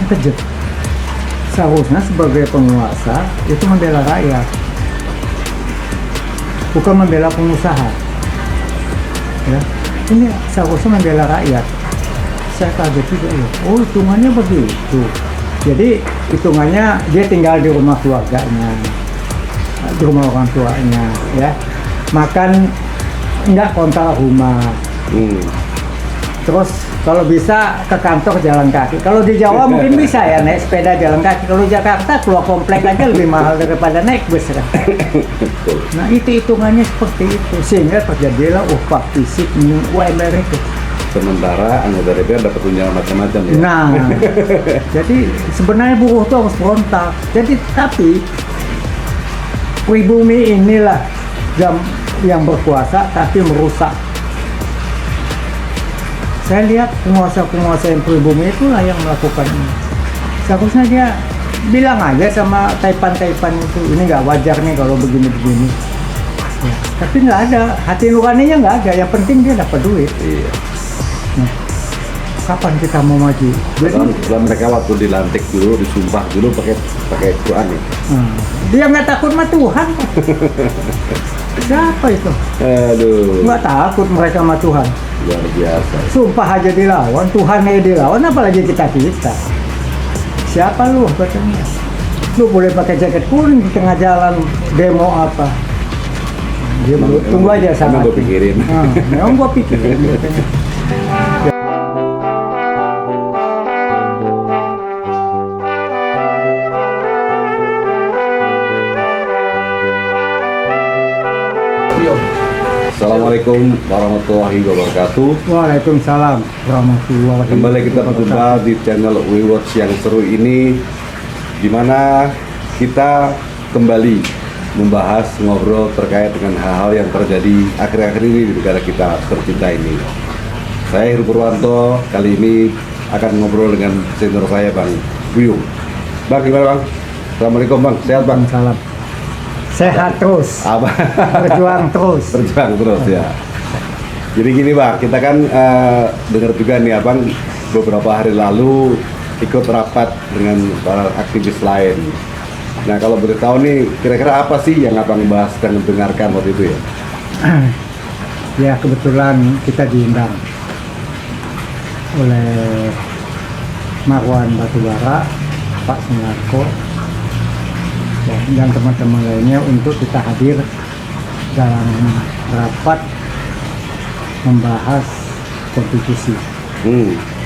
kejut. Seharusnya sebagai penguasa itu membela rakyat, bukan membela pengusaha. Ya, ini seharusnya membela rakyat. Saya kaget juga ya. Oh, hitungannya begitu. Jadi hitungannya dia tinggal di rumah keluarganya, di rumah orang tuanya, ya. Makan enggak kontrak rumah. Terus kalau bisa ke kantor jalan kaki. Kalau di Jawa mungkin bisa ya naik sepeda jalan kaki. Kalau Jakarta keluar komplek aja lebih mahal daripada naik bus kan. Nah itu hitungannya seperti itu sehingga terjadilah upah fisik UMR itu. Sementara anggota DPR dapat tunjangan macam-macam ya. Nah, jadi sebenarnya buruh itu harus berontak. Jadi tapi pribumi inilah yang berkuasa tapi merusak. Saya lihat penguasa-penguasa yang pribumi itulah yang melakukan ini. Seharusnya dia bilang aja sama taipan-taipan itu, ini nggak wajar nih kalau begini-begini. Ya, tapi nggak ada, hati nuraninya nggak ada. Yang penting dia dapat duit. Iya. Nah, kapan kita mau maju? Setelah mereka waktu dilantik dulu, disumpah dulu pakai Quran nih. Dia nggak takut sama Tuhan. Siapa itu? Aduh. Nggak takut mereka sama Tuhan. Luar biasa. Sumpah aja dilawan, Tuhan aja dilawan, apalagi kita. Siapa lu katanya? Lu boleh pakai jaket kuning di tengah jalan demo apa? Dia tunggu aja saatnya. Memang gue pikirin. Memang gue pikirin. Assalamualaikum warahmatullahi wabarakatuh. Waalaikumsalam warahmatullahi wabarakatuh. Kembali kita berjumpa di channel WeWatch yang seru ini, di mana kita kembali membahas ngobrol terkait dengan hal-hal yang terjadi akhir-akhir ini di negara kita tercinta ini. Saya Heru Purwanto, kali ini akan ngobrol dengan senior saya Bang Buyung. Bang, gimana Bang? Assalamualaikum Bang, sehat Bang? Salam. Sehat terus. Apa? Berjuang terus. Berjuang terus ya. Jadi gini Bang, kita kan dengar juga nih Abang beberapa hari lalu ikut rapat dengan para aktivis lain. Nah kalau boleh tahu nih, kira-kira apa sih yang Abang bahas dan dengarkan waktu itu ya? Ya kebetulan kita diundang oleh Marwan Batubara, Pak Sunarko, dan teman-teman lainnya untuk kita hadir dalam rapat membahas konstitusi.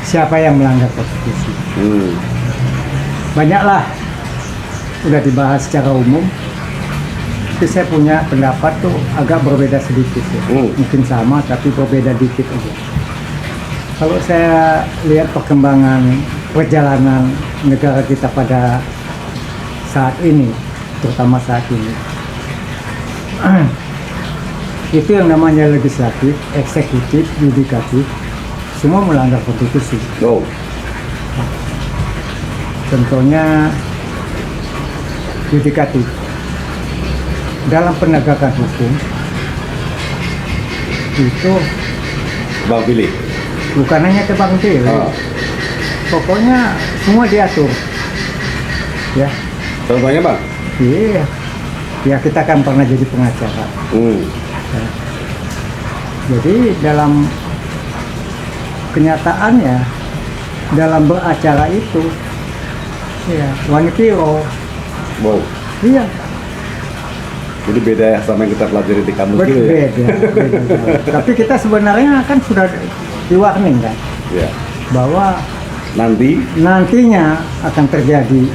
Siapa yang melanggar konstitusi? Banyaklah udah dibahas secara umum. Tapi saya punya pendapat tuh agak berbeda sedikit ya. Mungkin sama tapi berbeda dikit aja. Kalau saya lihat perkembangan perjalanan negara kita pada saat ini, terutama saat ini, itu yang namanya legislatif, eksekutif, yudikatif, semua melanggar konstitusi. Contohnya yudikatif dalam penegakan hukum itu Bang pilih. bukan hanya tebang pilih, pokoknya semua diatur, ya. Contohnya Bang? Iya, ya kita kan pernah jadi pengacara. Ya. Jadi dalam kenyataannya, dalam beracara itu, ya wanitiro. Wow. Iya. Jadi beda ya sama yang kita pelajari di kampus gitu ya? Beda. Tapi kita sebenarnya kan sudah di warning kan, Iya. bahwa nantinya akan terjadi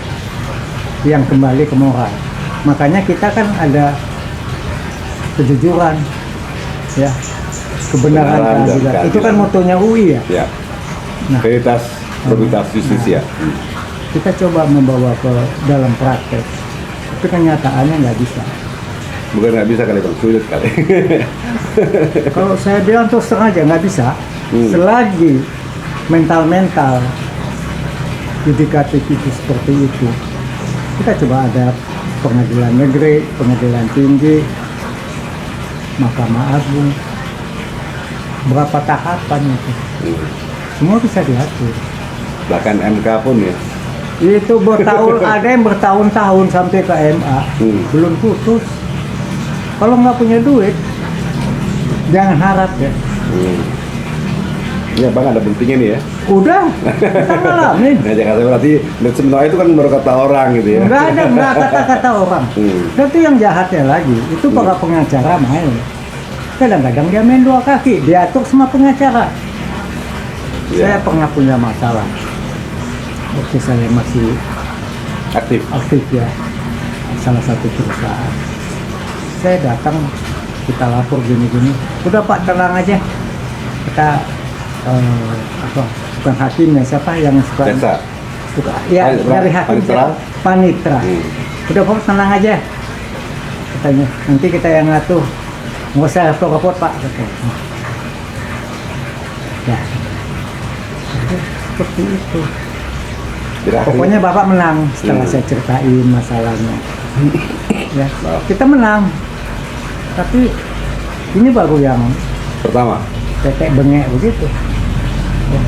yang kembali ke moral. Makanya kita kan ada kejujuran, ya, kebenaran, keadilan. Itu kan motonya UI ya. Ya. Nah, Veritas, probabilitas, justisia. Kita coba membawa ke dalam praktek, tapi kenyataannya nggak bisa. Bukan nggak bisa kali Bang, sulit kali. Kalau saya bilang terus terang aja nggak bisa. Selagi mental yudikatif itu seperti itu, kita coba ada pengadilan negeri, pengadilan tinggi, Mahkamah Agung, berapa tahapan itu, semua bisa diatur. Bahkan MK pun ya. Itu bertahun, ada yang bertahun-tahun sampai ke MA, belum putus. Kalau nggak punya duit, jangan harap ya. Ya bang, ada pentingnya nih ya. Udah, kita ngalamin. Nah, Jakarta berarti semua itu kan baru kata orang gitu ya. Nggak kata-kata orang. Dan itu yang jahatnya lagi, itu para pengacara main. Kadang-kadang dia main dua kaki, diatur sama pengacara. Saya pernah punya masalah waktu saya masih Aktif. ya, salah satu perusahaan. Saya datang, kita lapor gini-gini. Udah Pak, tenang aja. Kita bukan hakimnya, siapa yang suka? Jasa. Ya, Panitra. dari hakim Panitra. Udah Pak, tenang aja. Katanya, nanti kita yang ngatur. Nggak usah repot-repot Pak. Katanya. Ya, seperti itu. Pokoknya Bapak menang setelah saya ceritain masalahnya. Ya, kita menang. Tapi ini baru yang Pertama. tetek bengek begitu. Ya,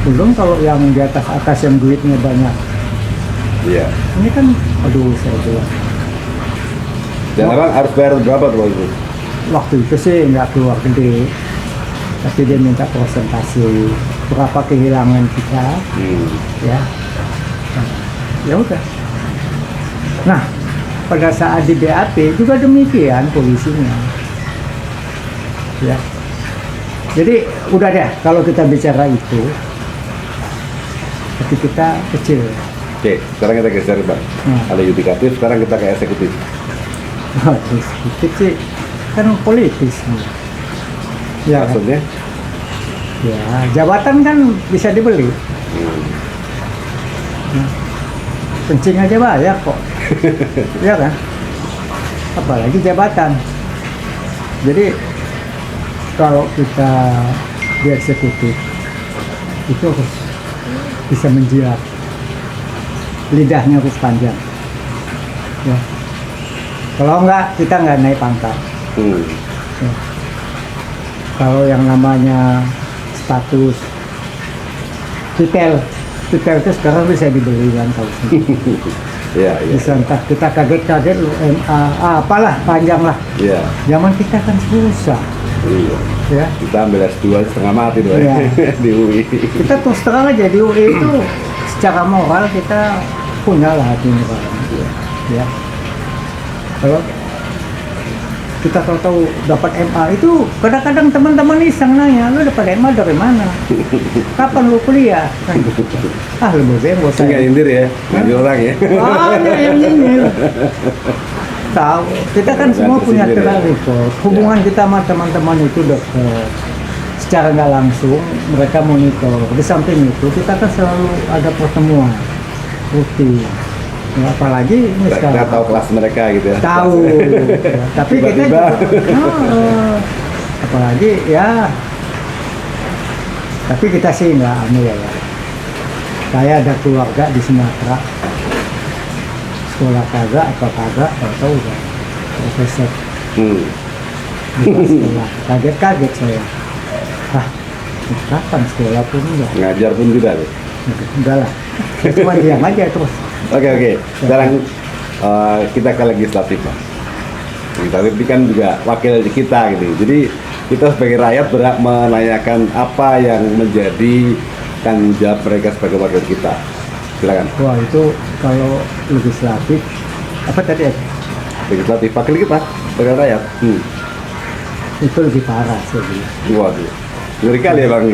belum kalau yang di atas yang duitnya banyak. Iya. Ini kan, aduh saya bilang. Dan abang harus bayar berapa tuh waktu itu? Waktu itu sih nggak keluar gede. Tapi dia minta presentasi berapa kehilangan kita. Ya. Nah, ya udah. Nah, pada saat di BAP juga demikian polisinya. Ya. Jadi udah deh kalau kita bicara itu, tapi kita kecil. Oke, sekarang kita geser bang. Ada yudikatif, sekarang kita ke eksekutif. Terus sedikit sih kan politis nih. Ya, kan? Maksudnya? Ya jabatan kan bisa dibeli. Nah, kencing aja bayar kok. Iya kan? Apalagi jabatan. Jadi kalau kita di eksekutif itu harus bisa menjilat, lidahnya harus panjang. Ya. Kalau enggak kita nggak naik pangkat. Ya. Kalau yang namanya status titel itu sekarang bisa dibeli kan kalau Iya. bisa entah kita kaget lu MA apalah panjang lah. Iya. Zaman kita kan susah. Iya. Ya. Kita ambil S2 setengah mati tuh Iya. di UI. Kita terus terang aja di UI itu secara moral kita punya lah hati nurani. Ya. Kalau kita tahu dapat MA itu kadang-kadang teman-teman iseng nanya, lu dapat MA dari mana? Kapan lu kuliah? Lu bebek gak usah. Nggak nyindir ya, nggak orang ya. Yang nyindir. Tahu, kita kan semua punya Sendiri, track record. Hubungan kita sama teman-teman itu dekat. Secara nggak langsung mereka monitor. Di samping itu kita kan selalu ada pertemuan rutin. Ya, apalagi ini Kita sekarang tahu kelas mereka gitu ya. tahu. Ya, tapi kita Tiba-tiba. juga, apalagi ya. Tapi kita sih nggak aneh ya. Saya ada keluarga di Sumatera. Sekolah kagak atau kagak, tahu nggak? Profesor buka sekolah. Kaget saya. Kapan sekolah pun enggak? Ngajar pun tidak. Tuh. Enggak lah. Saya cuma diam aja terus. Oke. Sekarang kita ke legislatif, Pak. Legislatif ini kan juga wakil kita gitu. Jadi kita sebagai rakyat berhak menanyakan apa yang menjadi tanggung jawab mereka sebagai wakil kita. Silakan. Wah itu kalau legislatif apa tadi? Legislatif wakil kita sebagai rakyat. Itu lebih parah sih. Waduh. Ngeri kali ya Bang.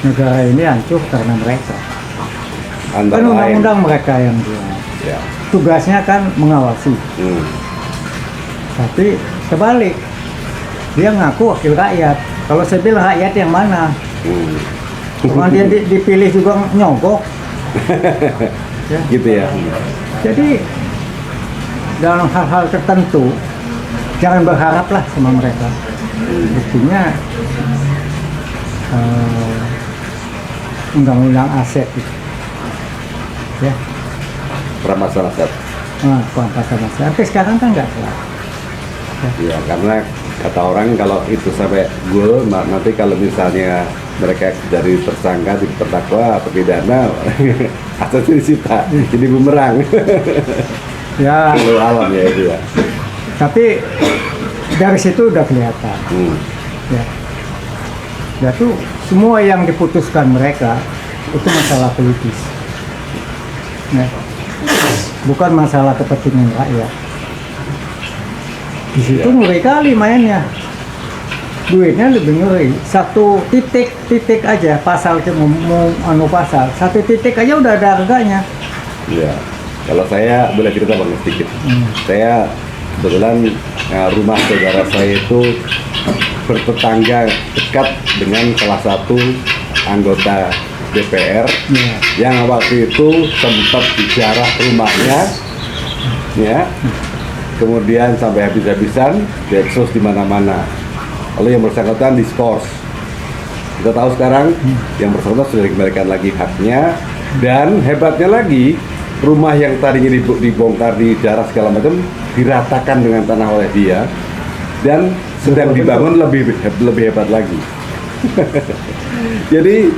Negara ini hancur karena mereka. Antara Kan lain. undang-undang mereka yang buat. Ya. Tugasnya kan mengawasi. Tapi kebalik, dia ngaku wakil rakyat. Kalau saya bilang rakyat yang mana? Orang dia dipilih juga nyogok. Ya. Gitu ya. Jadi dalam hal-hal tertentu jangan berharaplah sama mereka. Buktinya undang-undang aset itu. Ya. Perampasan aset. Perampasan aset. Sampai sekarang kan nggak kelar. Ya, karena kata orang kalau itu sampai goal, nanti kalau misalnya mereka dari tersangka di terdakwa terpidana asetnya disita jadi bumerang. Ya, Kalau alam ya itu ya. tapi dari situ udah kelihatan. Ya, ya tuh semua yang diputuskan mereka itu masalah politis. Ya. Bukan masalah kepentingan rakyat. Di situ ngeri kali mainnya. Duitnya lebih ngeri. Satu titik aja pasal mau pasal. Satu titik aja udah ada harganya. Iya. Kalau saya boleh cerita Bang sedikit. Saya kebetulan rumah saudara saya itu bertetangga dekat dengan salah satu anggota DPR yang waktu itu sempat dijarah rumahnya, ya, kemudian sampai habis-habisan diekspos di mana-mana. Lalu yang bersangkutan diskors. Kita tahu sekarang yang bersangkutan sudah dikembalikan lagi haknya, dan hebatnya lagi rumah yang tadinya dibongkar, dijarah segala macam diratakan dengan tanah oleh dia dan sedang dibangun lebih hebat lagi. Jadi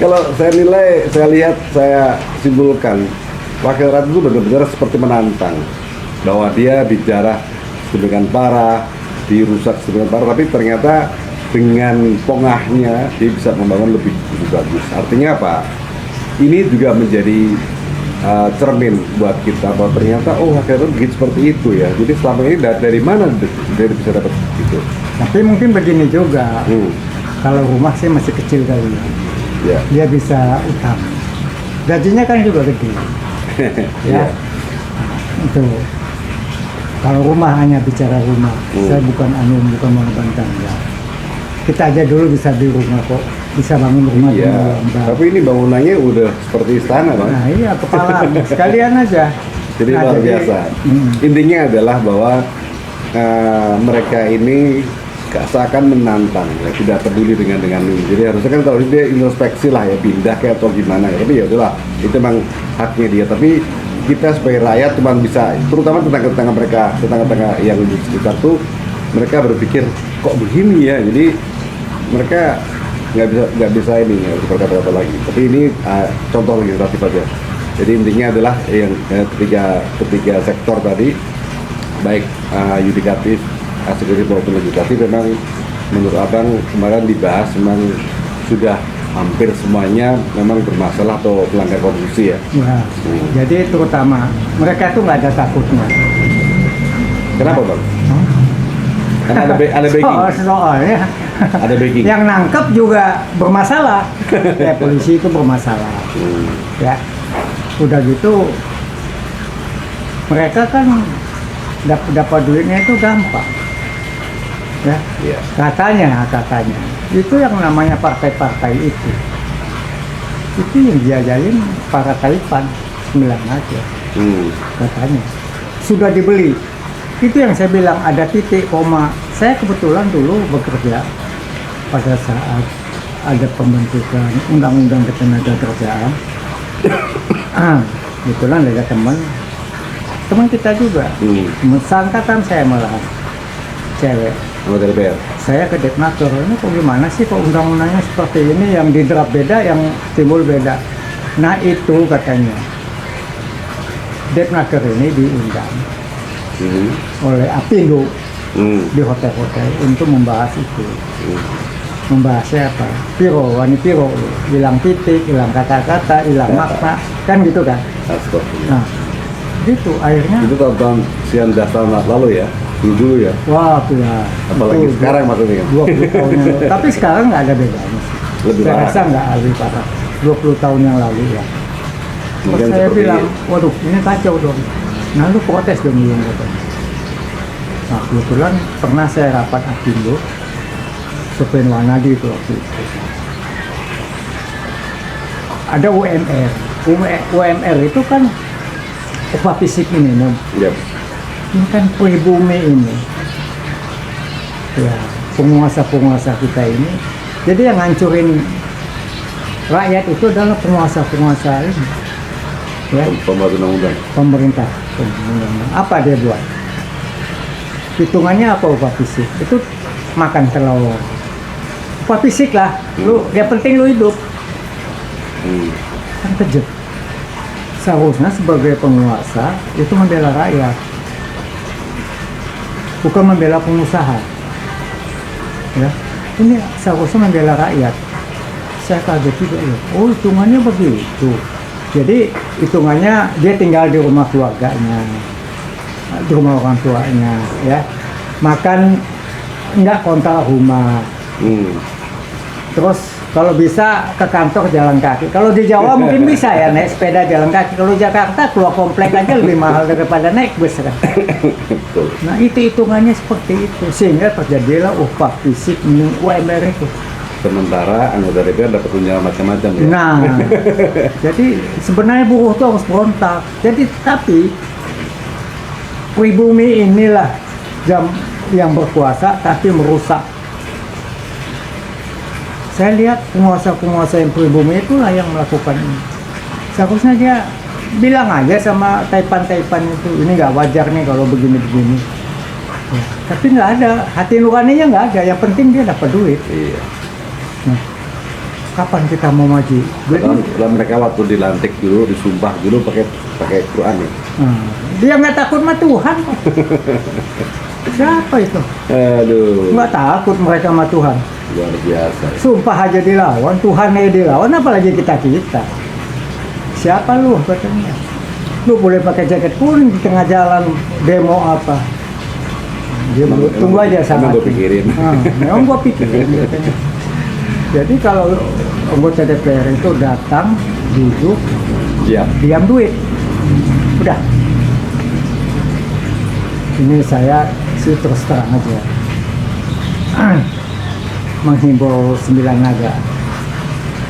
kalau saya nilai, saya lihat, saya simpulkan, Wakil Rakyat itu benar-benar seperti menantang bahwa dia dijarah sedemikian parah, dirusak sedemikian parah, tapi ternyata dengan pongahnya dia bisa membangun lebih bagus. Artinya apa? Ini juga menjadi cermin buat kita bahwa ternyata Wakil Rakyat begitu seperti itu ya. Jadi selama ini dari mana dia bisa dapat itu? Tapi mungkin begini juga, kalau rumah sih masih kecil kali ya. Ya. Dia bisa utang. Gajinya kan juga gede. Ya. Itu. Kalau rumah hanya bicara rumah, saya bukan membantah ya. Kita aja dulu bisa di rumah kok, bisa bangun rumah Iya. Tapi ini bangunannya udah seperti istana, Bang. Nah iya, kepala sekalian aja. Jadi luar biasa. Intinya adalah bahwa mereka ini seakan menantang, ya, tidak peduli dengan ini. Jadi harusnya kan kalau dia introspeksi lah ya, pindah kayak atau gimana ya. Tapi ya udahlah, itu memang haknya dia. Tapi kita sebagai rakyat cuma bisa, terutama tetangga-tetangga mereka, tetangga-tetangga yang di sekitar tuh, mereka berpikir kok begini ya. Jadi mereka nggak bisa ini ya, berkata-kata lagi. Tapi ini contoh legislatif aja. Jadi intinya adalah yang ketiga sektor tadi, baik yudikatif, eksekutif maupun legislatif, memang menurut Abang kemarin dibahas memang sudah hampir semuanya memang bermasalah atau melanggar konstitusi ya. Ya. Jadi terutama mereka tuh nggak ada takutnya. Kenapa Bang? Karena ada backing. Soalnya Ada backing. yang nangkep juga bermasalah. Ya, polisi itu bermasalah. Ya, udah gitu mereka kan dapat duitnya itu gampang. Ya, Iya. katanya itu yang namanya partai-partai itu yang diajarin para taipan 9 aja katanya sudah dibeli. Itu yang saya bilang ada titik koma. Saya kebetulan dulu bekerja pada saat ada pembentukan undang-undang ketenagakerjaan. Kebetulan ada teman kita juga, seangkatan saya malah cewek. Anggota DPR. Saya ke Depnaker, ini kok gimana sih kok undang-undangnya seperti ini, yang di draft beda, yang timbul beda. Nah itu katanya Depnaker ini diundang oleh Apindo di hotel-hotel untuk membahas itu. Membahasnya apa? Piro, hilang titik, hilang kata-kata, hilang makna, kan gitu kan? Nah, gitu akhirnya. Itu tahun 19 tahun lalu ya, dulu ya. Wah, ya. Apalagi itu, sekarang maksudnya kan? 20 tahun yang lalu. Tapi sekarang nggak ada bedanya sih. Lebih Saya parah. rasa nggak lebih parah. 20 tahun yang lalu ya. Mungkin Saya seperti bilang, waduh ini kacau dong. Nah lu protes dong yang katanya. Nah kebetulan pernah saya rapat Apindo, Sofian Wanadi itu waktu itu. Ada UMR. UMR itu kan upah fisik minimum. Yep. Ini kan pribumi ini. Ya, penguasa-penguasa kita ini. Jadi yang ngancurin rakyat itu adalah penguasa-penguasa ini. Ya, Pembuat undang-undang. pemerintah. Apa dia buat? Hitungannya apa upah fisik? Itu makan telur, Apa fisik lah, lu yang penting lu hidup. Kan kejut. Seharusnya sebagai penguasa itu membela rakyat, bukan membela pengusaha. Ya, ini seharusnya membela rakyat. Saya kaget juga ya. Oh, hitungannya begitu. Jadi hitungannya dia tinggal di rumah keluarganya, di rumah orang tuanya, ya. Makan nggak kontrak rumah. Terus kalau bisa ke kantor jalan kaki. Kalau di Jawa mungkin bisa ya naik sepeda jalan kaki. Kalau Jakarta keluar komplek aja lebih mahal daripada naik bus kan. Nah itu hitungannya seperti itu sehingga terjadilah upah fisik UMR itu. Sementara anggota DPR dapat tunjangan macam-macam ya. Nah, jadi sebenarnya buruh itu harus berontak. Jadi tapi pribumi inilah yang berkuasa tapi merusak. Saya lihat penguasa-penguasa yang pribumi itulah yang melakukan ini. Seharusnya dia bilang aja sama taipan-taipan itu, ini nggak wajar nih kalau begini-begini. Ya, tapi nggak ada, hati nuraninya nggak ada. Yang penting dia dapat duit. Iya. Nah, kapan kita mau maju? Kalau mereka waktu dilantik dulu, disumpah dulu pakai Quran ya. Dia nggak takut sama Tuhan. Siapa itu? Aduh. Nggak takut mereka sama Tuhan. Luar biasa. Sumpah aja dilawan, Tuhannya dilawan, apalagi kita. Siapa lu katanya? Lu boleh pakai jaket kuning di tengah jalan demo apa? Dia tunggu aja sama. Gue pikirin. Memang gua pikirin katanya. Jadi kalau anggota DPR itu datang, duduk, diam duit, udah. Ini saya sih terus terang aja menghimbau 9 naga.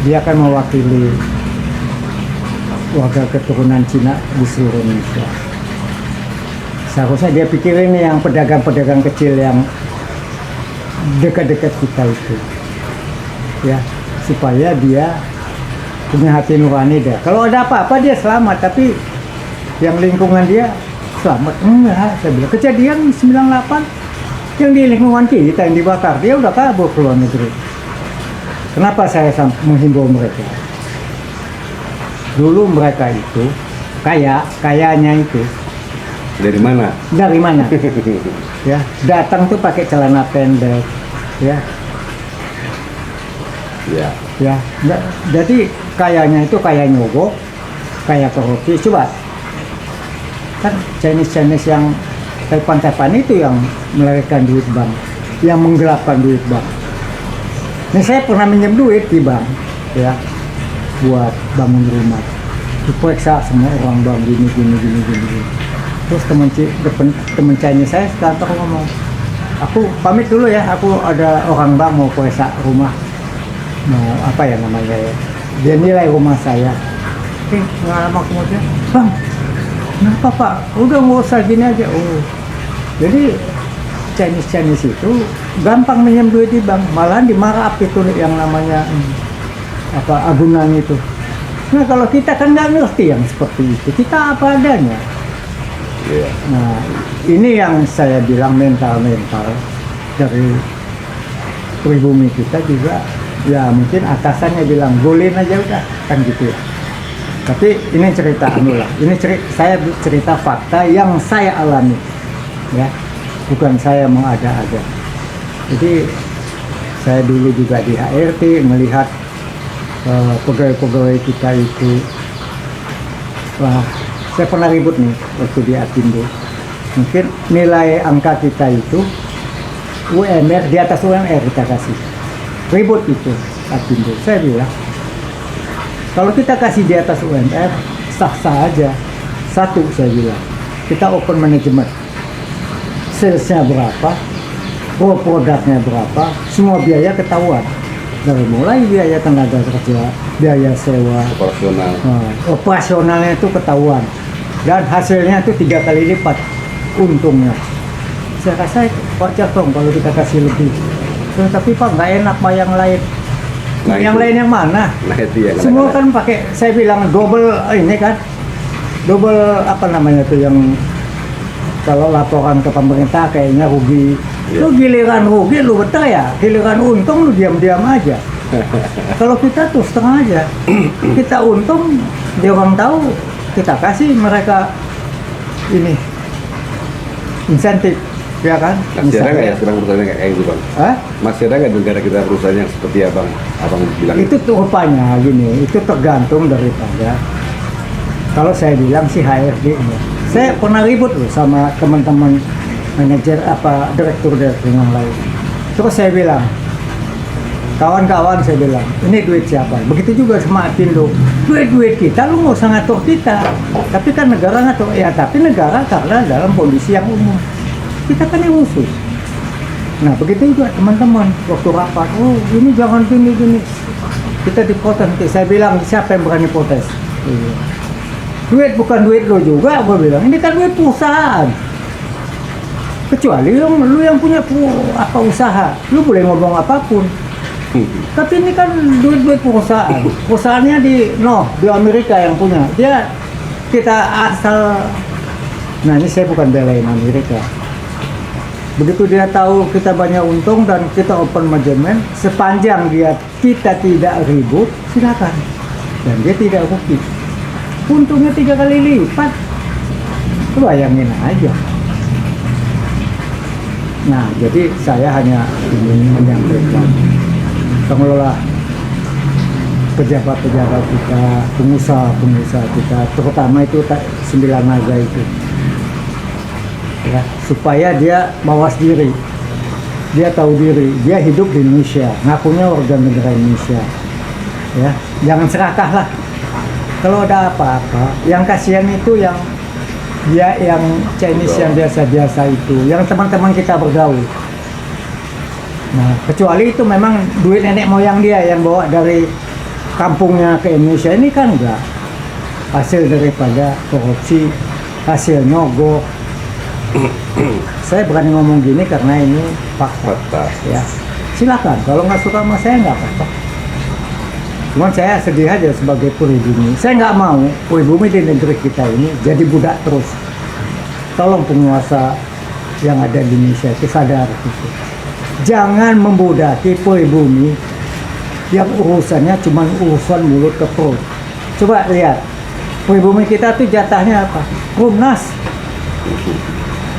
Dia akan mewakili warga keturunan Cina di seluruh Indonesia. Seharusnya dia pikirin nih yang pedagang-pedagang kecil yang dekat-dekat kita itu. Ya, supaya dia punya hati nurani deh. Kalau ada apa-apa dia selamat, tapi yang lingkungan dia selamat enggak. Saya bilang kejadian 98 yang di lingkungan kita yang dibakar, dia udah kabur ke luar negeri. Kenapa saya menghimbau mereka? Dulu mereka itu kayanya itu dari mana? Dari mana? Ya, datang tuh pakai celana pendek, ya. Ya, enggak, jadi kayaknya itu kayak nyogok, kayak korupsi. Coba, kan Chinese yang taipan-taipan itu yang melarikan duit bank, yang menggelapkan duit bank. Ini saya pernah minjem duit di bank, ya, buat bangun rumah. Diperiksa semua orang bank gini. Terus temen Chinese saya kantor ngomong, aku pamit dulu ya, aku ada orang bank mau periksa rumah. Mau apa ya namanya ya, dia nilai rumah saya. Nggak lama kemudian, bang, kenapa pak? Udah nggak usah gini aja. Oh, jadi Chinese itu gampang minjem duit di bank, malah dimarap itu yang namanya apa agunan itu. Nah kalau kita kan nggak ngerti yang seperti itu, kita apa adanya. Nah ini yang saya bilang mental dari pribumi kita juga. Ya mungkin atasannya bilang golin aja udah kan gitu ya. Tapi ini cerita saya cerita fakta yang saya alami, ya, bukan saya mengada-ada. Jadi saya dulu juga di HRT melihat pegawai-pegawai kita itu, wah, saya pernah ribut nih waktu di Apindo. Mungkin nilai angka kita itu UMR di atas UMR kita kasih. Ribut itu Apindo. Saya bilang kalau kita kasih di atas UMR sah-sah aja. Satu, saya bilang kita open management, salesnya berapa, produknya berapa, semua biaya ketahuan, dari mulai biaya tenaga kerja, biaya sewa, operasionalnya itu ketahuan, dan hasilnya itu 3 kali lipat untungnya. Saya rasa wajar dong kalau kita kasih lebih. Tapi pak nggak enak pak yang lain. Nah, yang lain yang mana? Nah, itu yang semua kan pakai, saya bilang double ini kan, double apa namanya tuh yang kalau laporan ke pemerintah kayaknya rugi Lu giliran rugi lu betah ya, giliran untung lu diam-diam aja. Kalau kita tuh setengah aja, kita untung, dia orang tahu, kita kasih mereka ini insentif, ya kan? Masih ada nggak ya sekarang perusahaan kayak gitu bang? Hah? Masih ada nggak di negara kita perusahaan yang seperti abang bilang? Itu tuh rupanya gini, itu tergantung daripada. Kalau saya bilang sih HRD ini, saya pernah ribut loh sama teman-teman manajer direktur yang lain. Terus saya bilang, kawan-kawan saya bilang, ini duit siapa? Begitu juga sama Apindo, duit kita lu nggak usah ngatur kita, tapi kan negara ngatur. Ya tapi negara karena dalam kondisi yang umum, kita kan yang musuh. Nah begitu juga teman-teman waktu rapat, oh ini jangan gini, kita diprotes. Saya bilang siapa yang berani protes? Duit bukan duit lo juga, gue bilang ini kan duit perusahaan. Kecuali lu yang punya usaha, lu boleh ngomong apapun. Tapi ini kan duit perusahaan. Perusahaannya di Amerika yang punya. Kita asal. Nah ini saya bukan belain Amerika. Begitu dia tahu kita banyak untung dan kita open management, sepanjang kita tidak ribut, silakan. Dan dia tidak rugi. Untungnya 3 kali lipat. Lu bayangin aja. Nah, jadi saya hanya ingin menyampaikan pengelola pejabat-pejabat kita, pengusaha kita, terutama itu 9 naga itu, ya, supaya dia mawas diri, dia tahu diri, dia hidup di Indonesia, ngakunya warga negara Indonesia, ya, jangan serakah lah. Kalau ada apa-apa, yang kasihan itu yang Chinese yang biasa-biasa itu, yang teman-teman kita bergaul. Nah, kecuali itu memang duit nenek moyang dia yang bawa dari kampungnya ke Indonesia, ini kan enggak. Hasil daripada korupsi, hasil nyogok. Saya berani ngomong gini karena ini fakta. Ya, silakan. Kalau nggak suka sama saya nggak apa-apa. Cuman saya sedih aja sebagai pribumi. Saya nggak mau pribumi di negeri kita ini jadi budak terus. Tolong penguasa yang ada di Indonesia itu sadar gitu. Jangan membudaki pribumi yang urusannya cuma urusan mulut ke perut. Coba lihat, pribumi kita tuh jatahnya apa? Rumnas.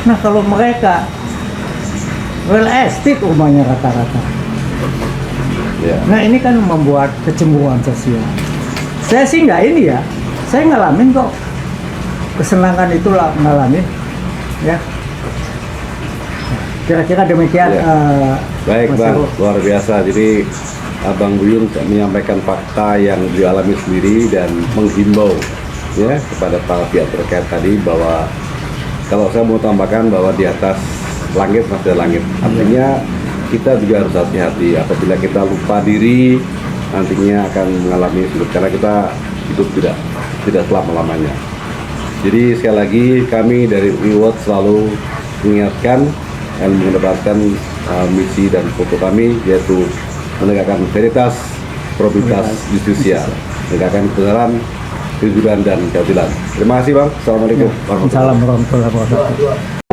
Nah kalau mereka real estate rumahnya rata-rata. Nah ini kan membuat kecemburuan sosial. Saya sih nggak ini ya, saya ngalamin kok kesenangan itulah ngalamin, ya. Kira-kira demikian. Ya. Baik Bang, luar biasa. Jadi Abang Buyung menyampaikan fakta yang dialami sendiri dan menghimbau ya kepada para pihak terkait tadi bahwa kalau saya mau tambahkan bahwa di atas langit masih ada langit. Artinya kita juga harus hati-hati apabila kita lupa diri nantinya akan mengalami sulit karena kita hidup tidak selama-lamanya. Jadi sekali lagi kami dari Reward selalu mengingatkan dan mendapatkan misi dan foto kami yaitu menegakkan veritas, probabilitas, justisia, menegakkan kebenaran, kejujuran dan keadilan. Terima kasih Bang. Assalamualaikum warahmatullahi wabarakatuh.